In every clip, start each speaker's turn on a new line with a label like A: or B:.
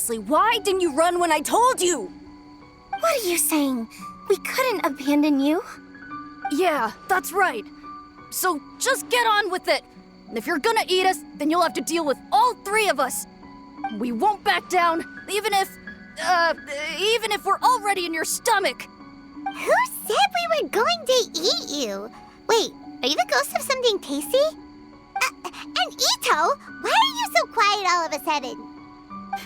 A: seriously, why didn't you run when I told you?
B: What are you saying? We couldn't abandon you.
A: Yeah, that's right. So just get on with it. If you're gonna eat us, then you'll have to deal with all three of us. We won't back down, even if we're already in your stomach.
C: Who said we were going to eat you? Wait, are you the ghost of something tasty? And Ito, why are you so quiet all of a sudden?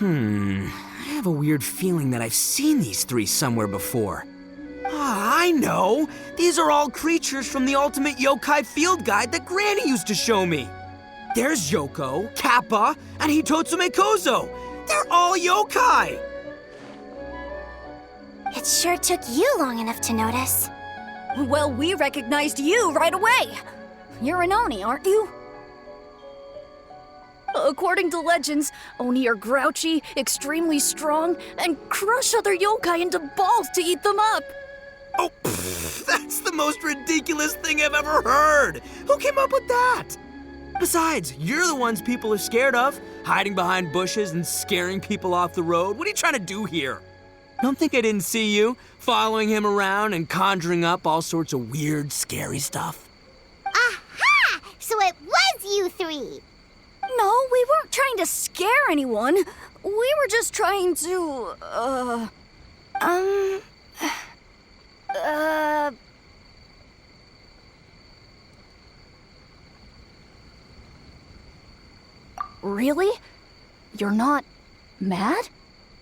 D: I have a weird feeling that I've seen these three somewhere before. Ah, I know! These are all creatures from the Ultimate Yokai Field Guide that Granny used to show me. There's Yoko, Kappa, and Hitotsume Kozo. They're all yokai!
B: It sure took you long enough to notice.
A: Well, we recognized you right away. You're an Oni, aren't you? According to legends, Oni are grouchy, extremely strong, and crush other yokai into balls to eat them up.
D: Oh, that's the most ridiculous thing I've ever heard! Who came up with that? Besides, you're the ones people are scared of, hiding behind bushes and scaring people off the road. What are you trying to do here? Don't think I didn't see you, following him around and conjuring up all sorts of weird, scary stuff.
C: Aha! So it was you three!
A: No, we weren't trying to scare anyone. We were just trying to, Really? You're not mad?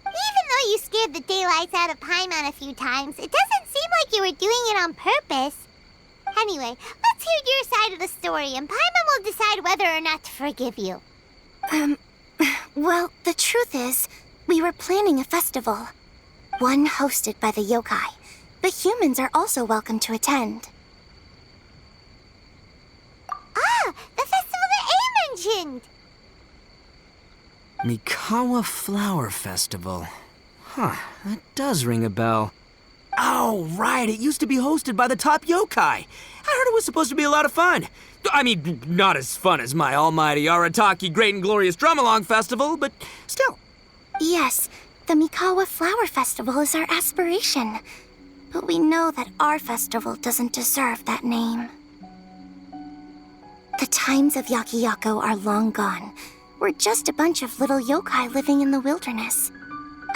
C: Even though you scared the daylights out of Paimon a few times, it doesn't seem like you were doing it on purpose. Anyway, let's hear your side of the story, and Paimon will decide whether or not to forgive you.
B: Well, the truth is, we were planning a festival. One hosted by the yokai. The humans are also welcome to attend.
C: Ah, the festival that A mentioned!
D: Mikawa Flower Festival. Huh, that does ring a bell. Oh, right, it used to be hosted by the top yokai. I heard it was supposed to be a lot of fun. I mean, not as fun as my almighty Arataki Great and Glorious Drum-Along Festival, but still.
B: Yes, the Mikawa Flower Festival is our aspiration. But we know that our festival doesn't deserve that name. The times of Yakiyako are long gone. We're just a bunch of little yokai living in the wilderness.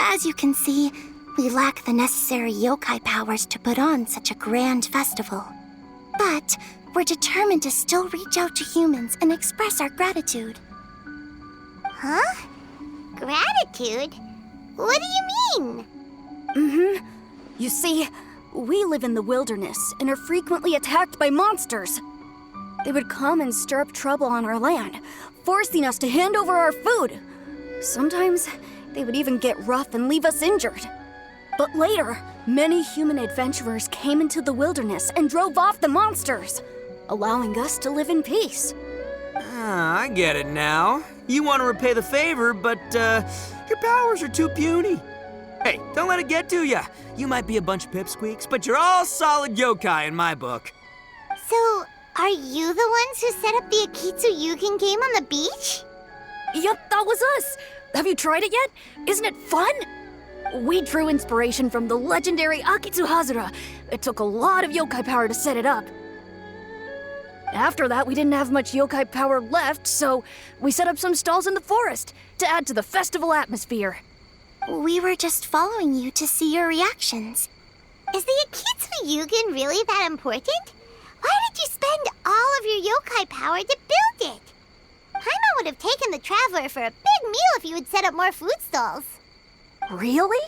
B: As you can see, we lack the necessary yokai powers to put on such a grand festival. But we're determined to still reach out to humans and express our gratitude.
C: Huh? Gratitude? What do you mean?
A: You see, we live in the wilderness and are frequently attacked by monsters. They would come and stir up trouble on our land, forcing us to hand over our food. Sometimes they would even get rough and leave us injured. But later, many human adventurers came into the wilderness and drove off the monsters, allowing us to live in peace.
D: Ah, I get it now. You want to repay the favor, but your powers are too puny. Hey, don't let it get to ya. You might be a bunch of pipsqueaks, but you're all solid yokai in my book.
C: So, are you the ones who set up the Akitsu Yugen game on the beach?
A: Yep, that was us. Have you tried it yet? Isn't it fun? We drew inspiration from the legendary Akitsu Hazura. It took a lot of yokai power to set it up. After that, we didn't have much yokai power left, so we set up some stalls in the forest to add to the festival atmosphere.
B: We were just following you to see your reactions.
C: Is the Akitsu Yugen really that important? Why did you spend all of your yokai power to build it? Paimon would have taken the Traveler for a big meal if you had set up more food stalls.
A: Really?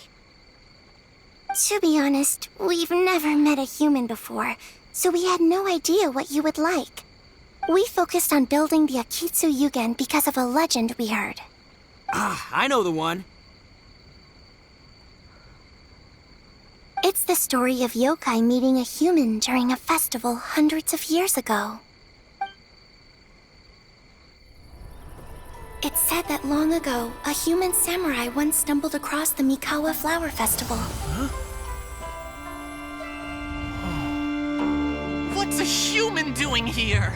B: To be honest, we've never met a human before, so we had no idea what you would like. We focused on building the Akitsu Yugen because of a legend we heard.
D: Ah, I know the one.
B: It's the story of yokai meeting a human during a festival hundreds of years ago. It's said that long ago, a human samurai once stumbled across the Mikawa Flower Festival.
D: Huh?
E: What's a human doing here?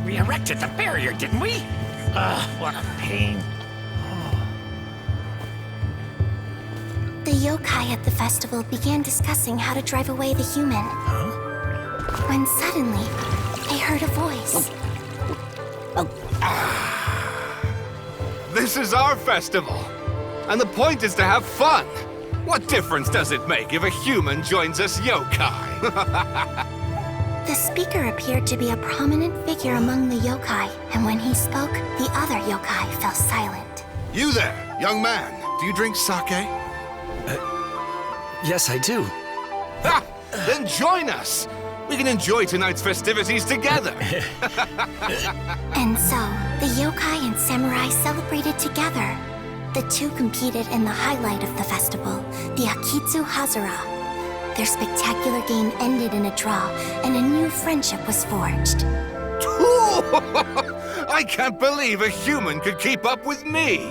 F: We erected the barrier, didn't we? Ugh, what a pain.
B: yokai at the festival began discussing how to drive away the human. When suddenly, they heard a voice.
G: This is our festival, and the point is to have fun. What difference does it make if a human joins us yokai?
B: The speaker appeared to be a prominent figure among the yokai, and when he spoke, the other yokai fell silent.
G: You there, young man. Do you drink sake?
F: Yes, I do.
G: Ha! Then join us. We can enjoy tonight's festivities together.
B: And so, the yokai and samurai celebrated together. The two competed in the highlight of the festival, the Akitsu Hazara. Their spectacular game ended in a draw, and a new friendship was forged.
G: I can't believe a human could keep up with me.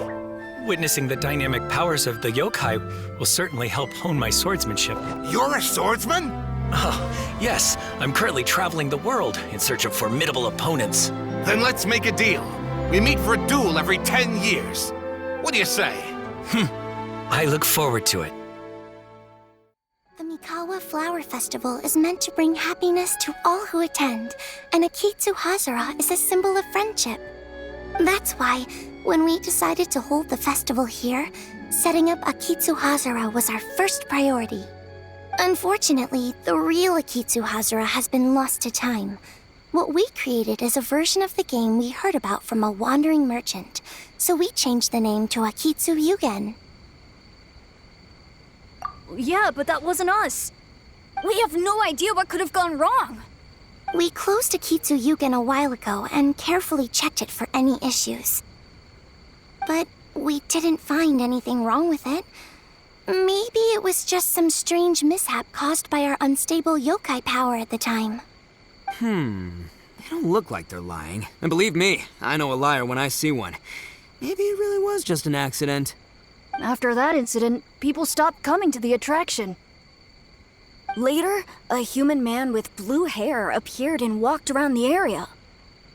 F: Witnessing the dynamic powers of the yokai will certainly help hone my swordsmanship.
G: You're a swordsman?
F: Oh, yes. I'm currently traveling the world in search of formidable opponents.
G: Then let's make a deal. We meet for a duel every 10 years. What do you say?
F: I look forward to it.
B: The Mikawa Flower Festival is meant to bring happiness to all who attend, and Akitsu Hazara is a symbol of friendship. That's why, when we decided to hold the festival here, setting up Akitsu Hazara was our first priority. Unfortunately, the real Akitsu Hazara has been lost to time. What we created is a version of the game we heard about from a wandering merchant, so we changed the name to Akitsu Yugen.
A: Yeah, but that wasn't us. We have no idea what could have gone wrong.
B: We closed Akitsu Yugen a while ago and carefully checked it for any issues. But we didn't find anything wrong with it. Maybe it was just some strange mishap caused by our unstable yokai power at the time.
D: They don't look like they're lying. And believe me, I know a liar when I see one. Maybe it really was just an accident.
A: After that incident, people stopped coming to the attraction. Later, a human man with blue hair appeared and walked around the area.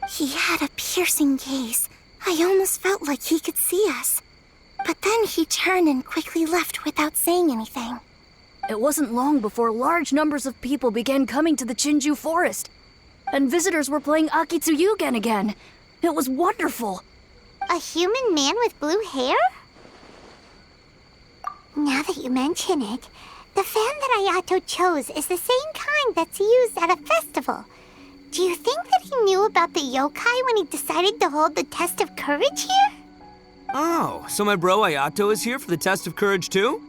B: He had a piercing gaze. I almost felt like he could see us. But then he turned and quickly left without saying anything.
A: It wasn't long before large numbers of people began coming to the Chinju forest. And visitors were playing Akitsu Yugen again. It was wonderful.
C: A human man with blue hair? Now that you mention it, the fan that Ayato chose is the same kind that's used at a festival. Do you think that he knew about the yokai when he decided to hold the test of courage here?
D: Oh, so my bro Ayato is here for the test of courage too?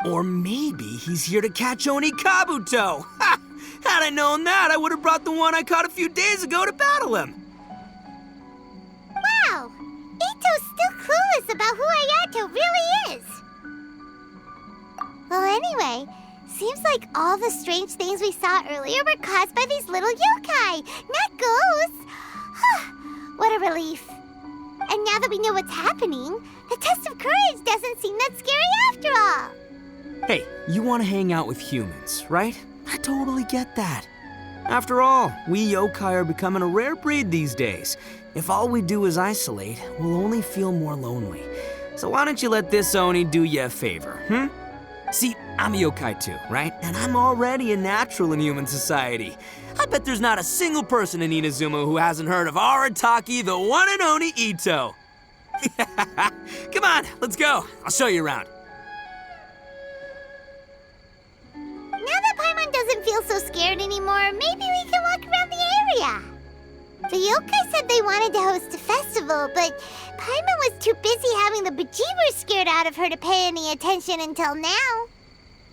D: Or maybe he's here to catch Oni Kabuto! Ha! Had I known that, I would have brought the one I caught a few days ago to battle him!
C: Wow! Ito's still clueless about who Ayato really is! Well, anyway, seems like all the strange things we saw earlier were caused by these little yokai, not ghosts! What a relief. And now that we know what's happening, the test of courage doesn't seem that scary after all.
D: Hey, you want to hang out with humans, right? I totally get that. After all, we yokai are becoming a rare breed these days. If all we do is isolate, we'll only feel more lonely. So why don't you let this Oni do you a favor, See, I'm a yokai too, right? And I'm already a natural in human society. I bet there's not a single person in Inazuma who hasn't heard of Arataki, the one and only Ito. Come on, let's go. I'll show you around.
C: Now that Paimon doesn't feel so scared anymore, maybe we can walk around the area. The yokai said they wanted to host a festival, but Paimon was too busy having the bejeebers scared out of her to pay any attention until now.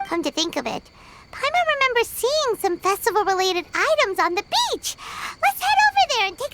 C: Come to think of it, Paimon remembers seeing some festival-related items on the beach. Let's head over there and take